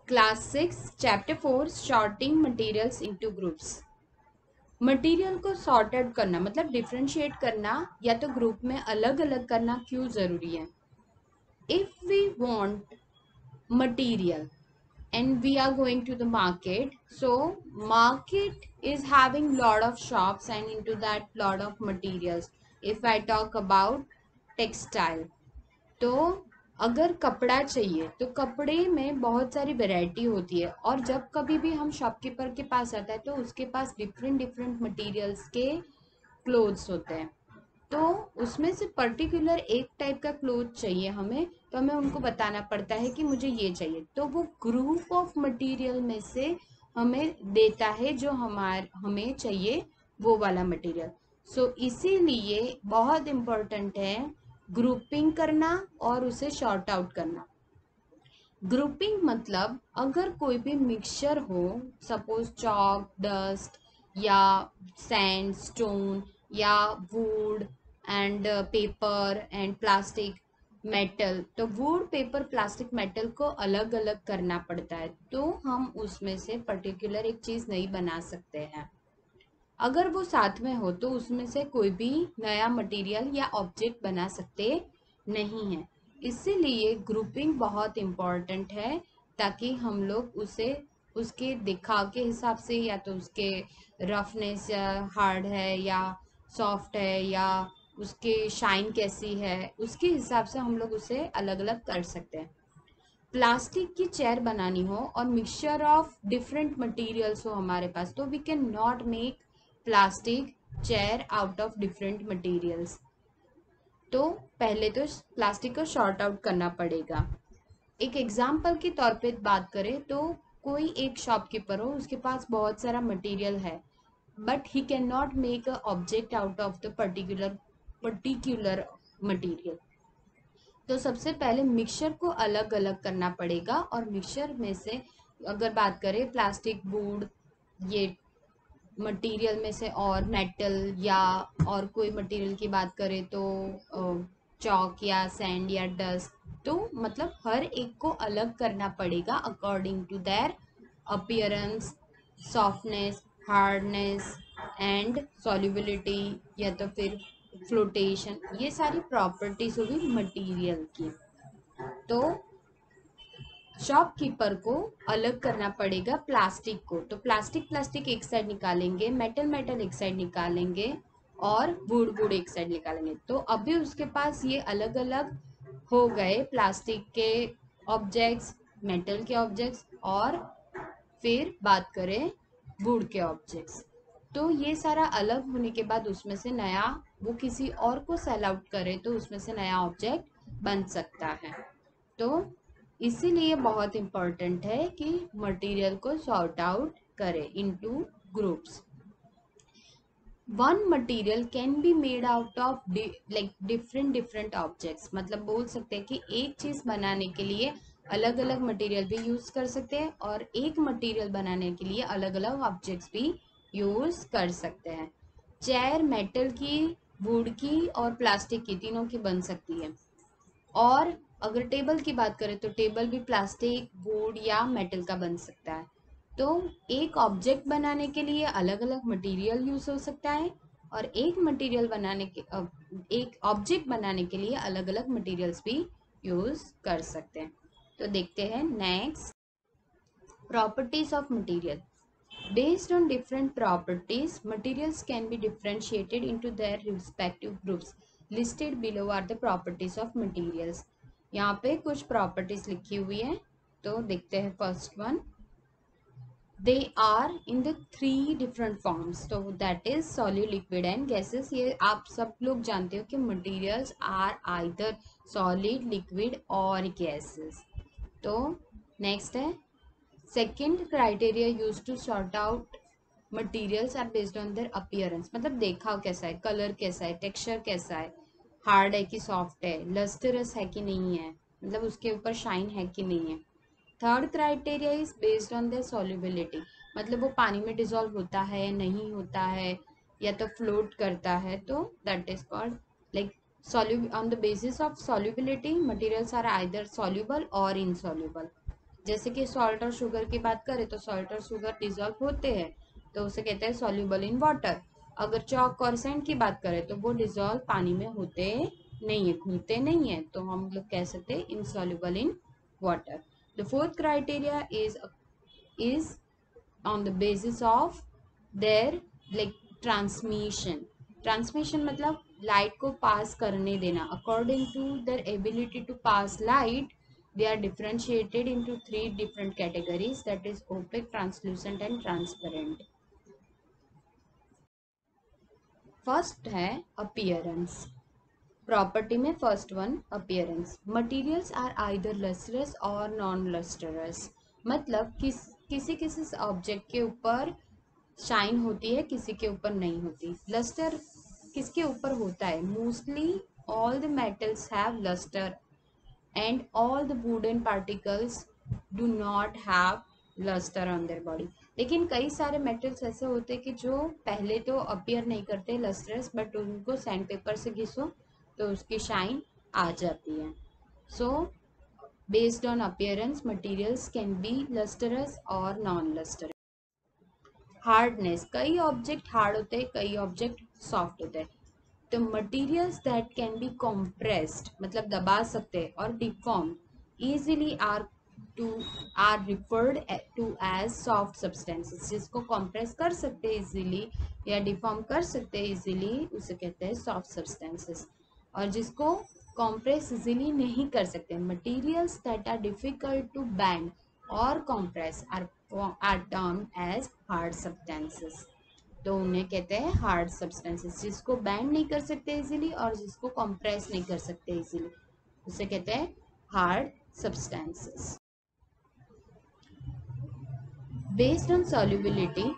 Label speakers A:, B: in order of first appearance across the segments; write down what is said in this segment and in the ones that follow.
A: Class 6 chapter 4 sorting materials into groups. Material को sort out करना मतलब डिफरेंशिएट करना या तो ग्रुप में अलग अलग करना क्यों जरूरी है। If we want material and we are going to the market, so market is having lot of shops and into that lot of materials. If I talk about textile, तो अगर कपड़ा चाहिए तो कपड़े में बहुत सारी वैरायटी होती है और जब कभी भी हम शॉपकीपर के पास आता है तो उसके पास डिफरेंट डिफरेंट मटेरियल्स के क्लोथ्स होते हैं। तो उसमें से पर्टिकुलर एक टाइप का क्लोथ चाहिए हमें, तो हमें उनको बताना पड़ता है कि मुझे ये चाहिए, तो वो ग्रुप ऑफ मटेरियल में से हमें देता है जो हमें चाहिए वो वाला मटेरियल। सो इसीलिए बहुत इम्पोर्टेंट है ग्रुपिंग करना और उसे शॉर्ट आउट करना। ग्रुपिंग मतलब अगर कोई भी मिक्सचर हो, सपोज चॉक, डस्ट या सैंड, स्टोन या would and paper and plastic, metal, तो वुड, पेपर, प्लास्टिक, मेटल को अलग अलग करना पड़ता है, तो हम उसमें से पर्टिकुलर एक चीज नहीं बना सकते हैं। अगर वो साथ में हो तो उसमें से कोई भी नया मटेरियल या ऑब्जेक्ट बना सकते नहीं है। इसीलिए ग्रुपिंग बहुत इम्पोर्टेंट है, ताकि हम लोग उसे उसके दिखाव के हिसाब से या तो उसके रफनेस या हार्ड है या सॉफ्ट है या उसके शाइन कैसी है, उसके हिसाब से हम लोग उसे अलग अलग कर सकते हैं। प्लास्टिक की चेयर बनानी हो और मिक्सचर ऑफ डिफरेंट मटेरियल्स हो हमारे पास, तो we can not make plastic chair out of different materials. तो पहले तो प्लास्टिक को शॉर्ट आउट करना पड़ेगा। एक एग्जाम्पल के तौर पे बात करें तो कोई एक शॉपकीपर हो, उसके पास बहुत सारा मटेरियल है, but he can not make a object out of the particular material. तो सबसे पहले मिक्सचर को अलग अलग करना पड़ेगा और मिक्सचर में से अगर बात करें प्लास्टिक, वुड, ये मटेरियल में से, और मेटल या और कोई मटेरियल की बात करें तो चॉक या सैंड या डस्ट, तो मतलब हर एक को अलग करना पड़ेगा according to their appearance, softness, hardness and solubility या तो फिर फ्लोटेशन, ये सारी प्रॉपर्टीज होगी मटेरियल की। तो शॉपकीपर को अलग करना पड़ेगा प्लास्टिक को, तो प्लास्टिक प्लास्टिक एक साइड निकालेंगे, मेटल मेटल एक साइड निकालेंगे और वुड वुड एक साइड निकालेंगे। तो अभी उसके पास ये अलग अलग हो गए, प्लास्टिक के ऑब्जेक्ट्स, मेटल के ऑब्जेक्ट्स और फिर बात करें वुड के ऑब्जेक्ट्स। तो ये सारा अलग होने के बाद उसमें से नया वो किसी और को सेल आउट करे तो उसमें से नया ऑब्जेक्ट बन सकता है। तो इसीलिए बहुत इम्पोर्टेंट है कि मटेरियल को सॉर्ट आउट करें into groups. One material can be made out of like different different objects, मतलब बोल सकते हैं कि एक चीज बनाने के लिए अलग अलग मटेरियल भी यूज कर सकते हैं और एक मटेरियल बनाने के लिए अलग अलग ऑब्जेक्ट्स भी यूज कर सकते हैं। चेयर मेटल की, वुड की और प्लास्टिक की, तीनों की बन सकती है। और अगर टेबल की बात करें तो टेबल भी प्लास्टिक, वुड या मेटल का बन सकता है। तो एक ऑब्जेक्ट बनाने के लिए अलग अलग मटेरियल यूज हो सकता है और एक मटेरियल बनाने के एक ऑब्जेक्ट बनाने के लिए अलग अलग मटेरियल्स भी यूज कर सकते हैं। तो देखते हैं next, properties of material. Based on different properties, materials can be differentiated into their respective groups. Listed below are the properties of materials. यहाँ पे कुछ properties लिखी हुई हैं, तो देखते हैं first one. They are in the three different forms, तो that is solid, liquid and gases। ये आप सब लोग जानते हो कि materials are either solid, liquid और gases। तो नेक्स्ट है, second criteria use to sort out materials are based on their appearance, मतलब देखाव कैसा है, कलर कैसा है, टेक्सचर कैसा है, हार्ड है कि सॉफ्ट है, लस्टरस है कि नहीं है, मतलब उसके ऊपर शाइन है कि नहीं है। Third criteria is based on there solubility, मतलब वो पानी में डिजोल्व होता है, नहीं होता है या तो फ्लोट करता है, तो that is called like on the basis of solubility materials are either soluble or insoluble। जैसे कि सॉल्ट और शुगर की बात करें तो सॉल्ट और शुगर डिजॉल्व होते हैं तो उसे कहते हैं सॉल्युबल इन वाटर। अगर चॉक और सैंड की बात करें तो वो डिजॉल्व पानी में होते नहीं है, घुलते नहीं है, तो हम लोग कह सकते हैं insoluble in water. The fourth criteria is on the basis of their like transmission मतलब लाइट को पास करने देना। According to their ability to pass light they are differentiated into three different categories, that is opaque, translucent and transparent। First है appearance. Property में first one appearance. Materials are either lustrous और non lustrous, मतलब किसी किसी object के ऊपर shine होती है, किसी के ऊपर नहीं होती। लस्टर किसके ऊपर होता है? Mostly all the metals have lustre and all the wooden particles do not have lustre on their body. लेकिन कई सारे मेटल्स ऐसे होते हैं कि जो पहले तो अपीयर नहीं करते लस्टरस, बट उनको सैंड पेपर से घिसो तो उसकी शाइन आ जाती है। So based on appearance materials can be lustrous और नॉन लस्टरस। हार्डनेस, कई ऑब्जेक्ट हार्ड होते हैं, कई ऑब्जेक्ट सॉफ्ट होते हैं। तो materials that can be compressed मतलब दबा सकते हैं और deform easily are referred to as soft substances. जिसको कॉम्प्रेस कर सकते हैं इजीली या डिफॉर्म कर सकते हैं इजीली उसे कहते हैं सॉफ्ट सब्सटेंसेस। और जिसको कॉम्प्रेस इजीली नहीं कर सकते, materials that are difficult to bend और compress are termed as hard substances. तो उन्हें कहते हैं हार्ड सब्सटेंसेस। जिसको बैंड नहीं कर सकते इजीली और जिसको कंप्रेस नहीं कर सकते इजीली उसे कहते हैं hard substances. Based on solubility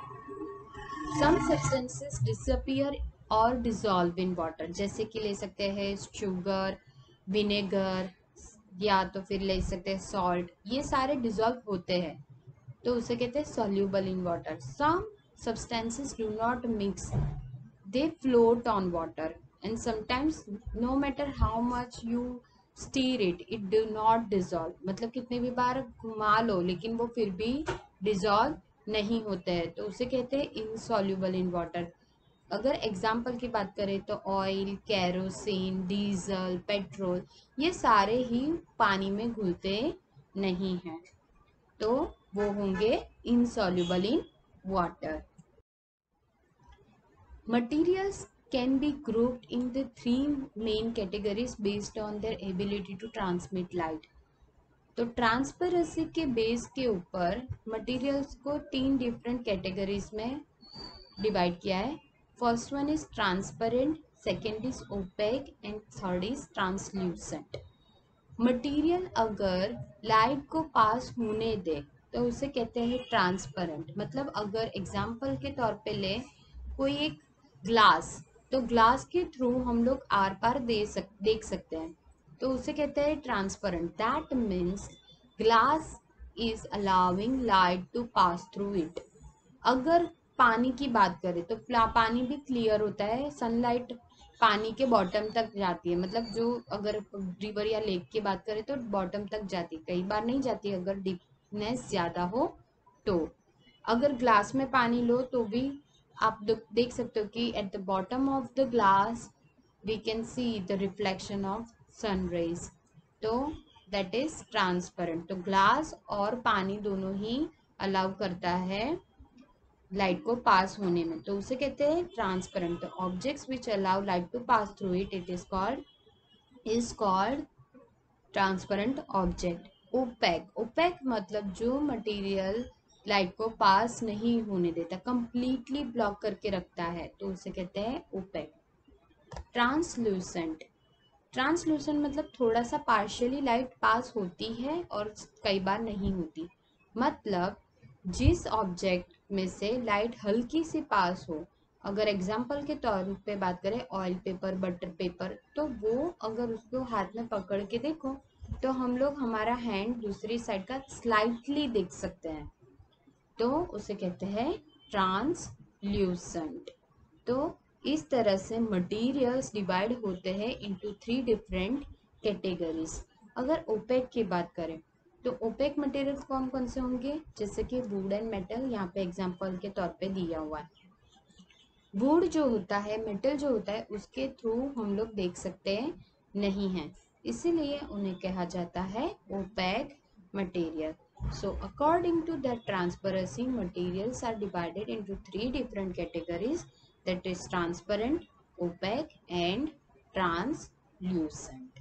A: some substances disappear और डिसॉल्व इन वाटर, जैसे कि ले सकते हैं शुगर, विनेगर या तो फिर ले सकते हैं सॉल्ट, ये सारे डिसॉल्व होते हैं तो उसे कहते हैं soluble in water. Some substances do not mix, they float on water and sometimes no matter how much you stir it do not dissolve, मतलब कितने भी बार घुमा लो लेकिन वो फिर भी डिजॉल्व नहीं होते हैं तो उसे कहते हैं इनसॉल्युबल इन वाटर। अगर एग्जाम्पल की बात करें तो ऑयल, कैरोसिन, डीजल, पेट्रोल ये सारे ही पानी में घुलते नहीं हैं तो वो होंगे insoluble in water। Materials can be grouped in the three main categories based on their ability to transmit light। तो ट्रांसपेरेंसी के बेस के ऊपर मटेरियल्स को तीन डिफरेंट कैटेगरीज में डिवाइड किया है। First one is transparent, second is opaque and third is translucent. Material अगर लाइट को पास होने दे तो उसे कहते हैं ट्रांसपेरेंट। मतलब अगर एग्जाम्पल के तौर पे ले कोई एक ग्लास, तो ग्लास के थ्रू हम लोग आर पार देख सकते हैं तो उसे कहते हैं transparent. That means glass is allowing light to pass through it. अगर पानी की बात करें तो पानी भी क्लियर होता है, सनलाइट पानी के बॉटम तक जाती है, मतलब जो अगर रिवर या लेक की बात करें तो बॉटम तक जाती है, कई बार नहीं जाती अगर डीपनेस ज़्यादा हो तो। अगर ग्लास में पानी लो तो भी आप देख सकते हो कि at the bottom of the glass we can see the reflection of sun rays, तो दैट इज ट्रांसपेरेंट। तो ग्लास और पानी दोनों ही अलाउ करता है लाइट को पास होने में तो उसे कहते हैं transparent. Objects which allow light to pass through it is called transparent object. Opaque, opaque मतलब जो मटेरियल लाइट को पास नहीं होने देता, कंप्लीटली ब्लॉक करके रखता है तो उसे कहते हैं ओपेक। ट्रांसल्यूसेंट, ट्रांसल्यूसेंट मतलब थोड़ा सा पार्शियली लाइट पास होती है और कई बार नहीं होती। मतलब जिस ऑब्जेक्ट में से लाइट हल्की सी पास हो, अगर एग्जाम्पल के तौर पे बात करें ऑयल पेपर, बटर पेपर, तो वो अगर उसको हाथ में पकड़ के देखो तो हम लोग हमारा हैंड दूसरी साइड का स्लाइटली देख सकते हैं तो उसे कहते हैं ट्रांसल्यूसेंट। तो इस तरह से मटेरियल्स डिवाइड होते हैं इनटू थ्री डिफरेंट कैटेगरीज। अगर ओपेक की बात करें तो ओपेक मटेरियल कौन कौन से होंगे, जैसे कि वुड एंड मेटल, यहाँ पे एग्जांपल के तौर पे दिया हुआ है। वुड जो होता है, मेटल जो होता है, उसके थ्रू हम लोग देख सकते हैं नहीं है, इसीलिए उन्हें कहा जाता है opaque material. So according to that transparency, materials are divided into three different categories, that is transparent, opaque and translucent.